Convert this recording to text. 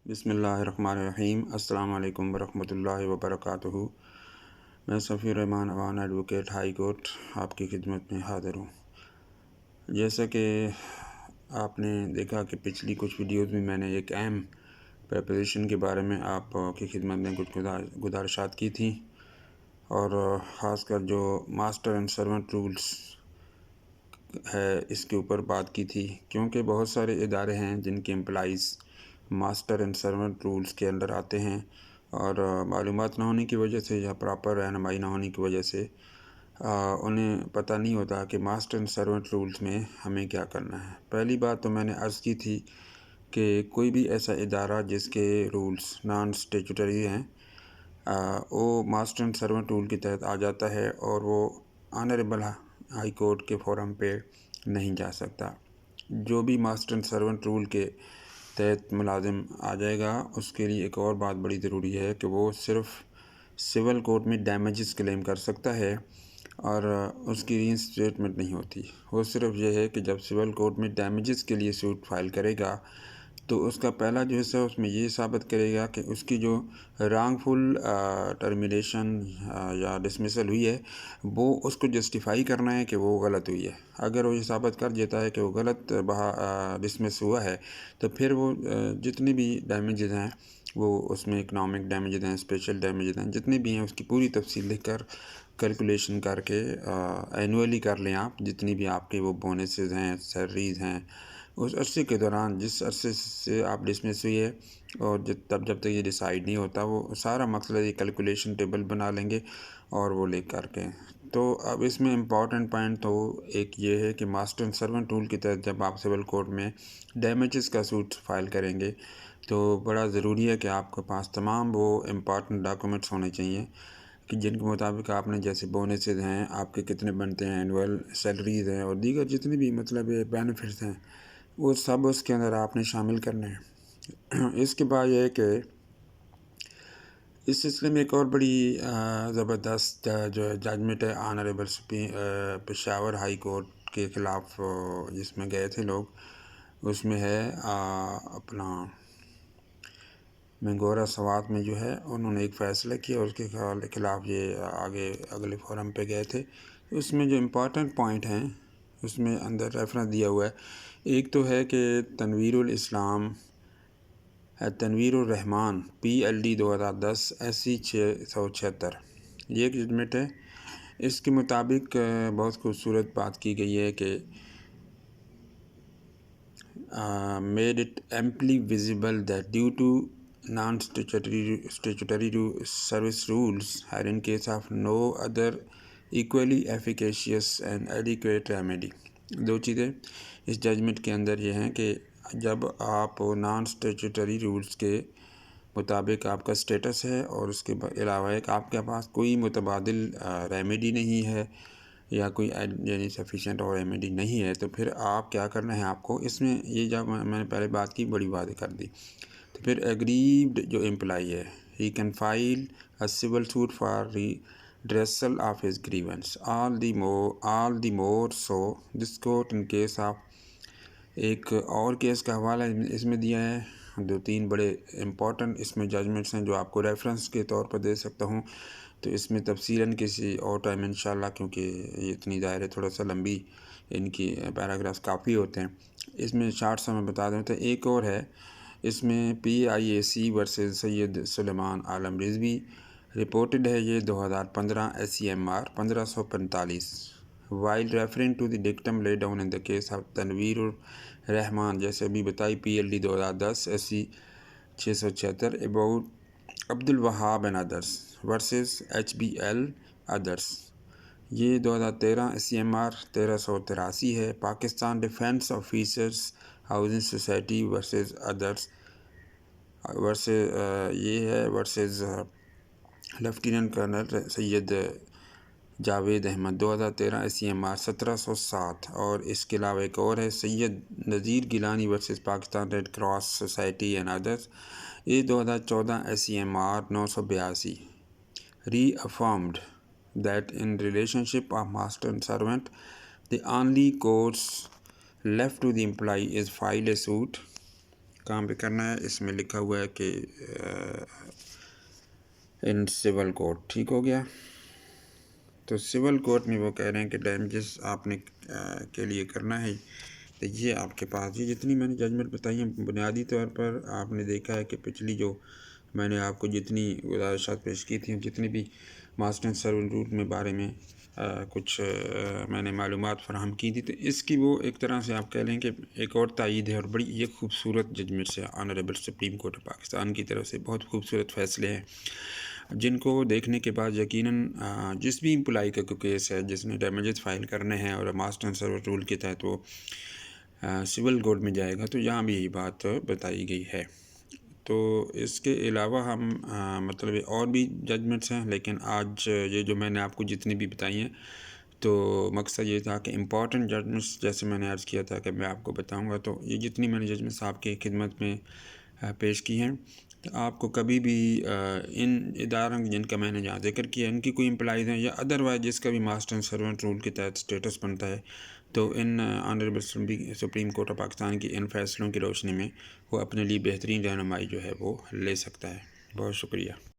بسم اللہ الرحمن الرحیم۔ السلام علیکم ورحمۃ اللہ وبرکاتہ۔ میں صفی الرحمان عوان ایڈوکیٹ ہائی کورٹ آپ کی خدمت میں حاضر ہوں۔ جیسا کہ آپ نے دیکھا کہ پچھلی کچھ ویڈیوز میں نے ایک اہم پریپوزیشن کے بارے میں آپ کی خدمت میں کچھ گزارشات کی تھیں، اور خاص کر جو ماسٹر اینڈ سرونٹ رولز ہے اس کے اوپر بات کی تھی، کیونکہ بہت سارے ادارے ہیں جن کے employees master and servant rules کے اندر آتے ہیں، اور معلومات نہ ہونے کی وجہ سے یا پراپر رہنمائی نہ ہونے کی وجہ سے انہیں پتہ نہیں ہوتا کہ ماسٹر اینڈ سرونٹ رولز میں ہمیں کیا کرنا ہے۔ پہلی بات تو میں نے عرض کی تھی کہ کوئی بھی ایسا ادارہ جس کے رولز نان اسٹیچوٹری ہیں وہ ماسٹر اینڈ سرونٹ رول کے تحت آ جاتا ہے، اور وہ آنریبل ہائی کورٹ کے فورم پہ نہیں جا سکتا۔ جو بھی ماسٹر اینڈ سرونٹ رول کے تحت ملازم آ جائے گا، اس کے لیے ایک اور بات بڑی ضروری ہے کہ وہ صرف سول کورٹ میں ڈیمیجز کلیم کر سکتا ہے، اور اس کی ری انسٹیٹمنٹ نہیں ہوتی۔ وہ صرف یہ ہے کہ جب سول کورٹ میں ڈیمیجز کے لیے سوٹ فائل کرے گا تو اس کا پہلا جو حصہ اس میں یہ ثابت کرے گا کہ اس کی جو رانگ فل ٹرمینیشن یا ڈسمسل ہوئی ہے وہ اس کو جسٹیفائی کرنا ہے کہ وہ غلط ہوئی ہے۔ اگر وہ یہ ثابت کر دیتا ہے کہ وہ غلط ڈسمس ہوا ہے تو پھر وہ جتنے بھی ڈیمیجز ہیں، وہ اس میں اکنامک ڈیمیجز ہیں، اسپیشل ڈیمیجز ہیں، جتنے بھی ہیں اس کی پوری تفصیل لکھ کر کیلکولیشن کر کے اینولی کر لیں آپ، جتنی بھی آپ کے وہ بونسز ہیں، سیلریز ہیں، اس عرصے کے دوران جس عرصے سے آپ ڈسمس ہوئی ہے، اور جب تک یہ ڈیسائیڈ نہیں ہوتا، وہ سارا مسئلہ یہ کیلکولیشن ٹیبل بنا لیں گے اور وہ لے کر کے۔ تو اب اس میں امپورٹنٹ پوائنٹ تو ایک یہ ہے کہ ماسٹر اینڈ سرونٹ رول کے تحت جب آپ سول کورٹ میں ڈیمیجز کا سوٹ فائل کریں گے تو بڑا ضروری ہے کہ آپ کے پاس تمام وہ امپورٹنٹ ڈاکومنٹس ہونے چاہیے کہ جن کے مطابق آپ نے جیسے بونسز ہیں، آپ کے کتنے بنتے ہیں، اینول سیلریز ہیں، اور دیگر جتنے بھی بینیفٹس ہیں، وہ سب اس کے اندر آپ نے شامل کرنے ہیں۔ اس کے بعد یہ ہے کہ اس سلسلے میں ایک اور بڑی زبردست جو ججمنٹ ہے آنریبل پشاور ہائی کورٹ کے خلاف جس میں گئے تھے لوگ، اس میں ہے اپنا منگورا سوات میں جو ہے انہوں نے ایک فیصلہ کیا، اور اس کے خلاف یہ اگلے فورم پہ گئے تھے۔ اس میں جو امپورٹنٹ پوائنٹ ہیں اس میں اندر ریفرنس دیا ہوا ہے۔ ایک تو ہے کہ تنویر الاسلام تنویر الرحمان PLD 2010 SC 676، یہ ایک ججمنٹ ہے۔ اس کے مطابق بہت خوبصورت بات کی گئی ہے کہ made it amply visible that due to non-statutory service rules or in case of no other equally efficacious and adequate remedy۔ دو چیزیں اس ججمنٹ کے اندر یہ ہیں کہ جب آپ نان اسٹیچوٹری رولز کے مطابق آپ کا سٹیٹس ہے، اور اس کے علاوہ ایک آپ کے پاس کوئی متبادل ریمیڈی نہیں ہے یا کوئی یعنی سفیشینٹ اور ریمیڈی نہیں ہے، تو پھر آپ کیا کرنا ہے آپ کو اس میں یہ جب میں نے پہلے بات کی بڑی واضح کر دی۔ تو پھر ایگریوڈ جو امپلائی ہے he can file a civil suit for redressal of his grievance all the more so this court in case of۔ ایک اور کیس کا حوالہ اس میں دیا ہے، دو تین بڑے امپورٹنٹ اس میں ججمنٹس ہیں جو آپ کو ریفرنس کے طور پر دے سکتا ہوں، تو اس میں تفصیلاً کسی اور ٹائم انشاءاللہ، کیونکہ یہ اتنی ظاہر ہے تھوڑا سا لمبی ان کی پیراگرافس کافی ہوتے ہیں، اس میں شارٹ سا میں بتا دوں تو ایک اور ہے اس میں PIAC ورسز سید سلیمان عالم رضوی، رپورٹڈ ہے یہ 2015 SCMR 1545۔ while referring to the dictum laid down in the case of Tanveer الرحمان، جیسے ابھی بتائی PLD 2010 SC 676 about Abdul al-Wahhab and others versus HBL others، یہ 2013 SCMR 1383 ہے۔ Pakistan defence officers housing society versus others یہ ہے versus lieutenant colonel Syed Javed Ahmed 2013 SCMR 1707، اور اس کے علاوہ ایک اور ہے Syed Nazir Gilani versus Pakistan red cross society and others, یہ 2014 SCMR 982۔ Re افرمڈ that in relationship of master and servant the only course left to the employee is file a suit کہاں پہ کرنا ہے، اس میں لکھا ہوا ہے کہ ان سول کوڈ، ٹھیک ہو گیا۔ تو سول کورٹ میں وہ کہہ رہے ہیں کہ ڈیمیجز آپ نے کے لیے کرنا ہے، تو یہ آپ کے پاس یہ جتنی میں نے ججمنٹ بتائی ہیں بنیادی طور پر آپ نے دیکھا ہے کہ پچھلی جو میں نے آپ کو جتنی گزارشات پیش کی تھیں، جتنی بھی ماسٹر اینڈ سرونٹ رول میں بارے میں کچھ میں نے معلومات فراہم کی تھی، تو اس کی وہ ایک طرح سے آپ کہہ لیں کہ ایک اور تائید ہے، اور بڑی یہ خوبصورت ججمنٹ سے honourable supreme court of Pakistan کی طرف سے بہت خوبصورت فیصلے ہیں، جن کو دیکھنے کے بعد یقیناً جس بھی امپلائی کا کوئی کیس ہے جس نے ڈیمیجز فائل کرنے ہیں اور ماسٹر اینڈ سرونٹ رول کے تحت وہ سول کورٹ میں جائے گا، تو یہاں بھی یہی بات بتائی گئی ہے۔ تو اس کے علاوہ ہم مطلب اور بھی ججمنٹس ہیں، لیکن آج یہ جو میں نے آپ کو جتنی بھی بتائی ہیں، تو مقصد یہ تھا کہ امپورٹنٹ ججمنٹس جیسے میں نے عرض کیا تھا کہ میں آپ کو بتاؤں گا، تو یہ جتنی میں نے ججمنٹس آپ کی خدمت میں پیش کی ہیں، تو آپ کو کبھی بھی ان اداروں جن کا میں نے جہاں ذکر کیا ان کی کوئی امپلائیز ہیں یا ادروائز جس کا بھی ماسٹر اینڈ سرونٹ رول کے تحت اسٹیٹس بنتا ہے، تو ان honourable supreme court of Pakistan کی ان فیصلوں کی روشنی میں وہ اپنے لیے بہترین رہنمائی جو ہے وہ لے سکتا ہے۔ بہت شکریہ۔